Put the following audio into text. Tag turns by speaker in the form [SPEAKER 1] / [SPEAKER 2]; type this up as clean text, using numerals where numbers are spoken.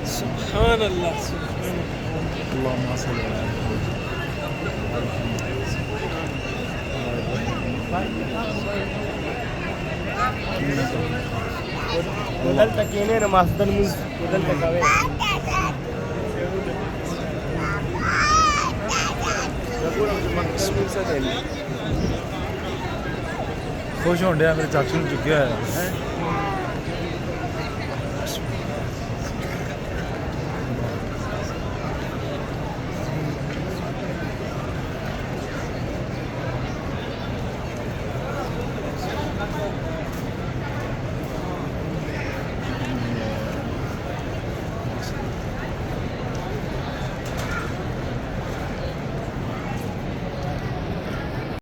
[SPEAKER 1] سبحان الله سبحان الله.
[SPEAKER 2] اللهم صل على
[SPEAKER 3] ودلتا كينين ماسدن من ودلتا كاوي
[SPEAKER 2] खुश होने मेरे चाचू ने चुक्या है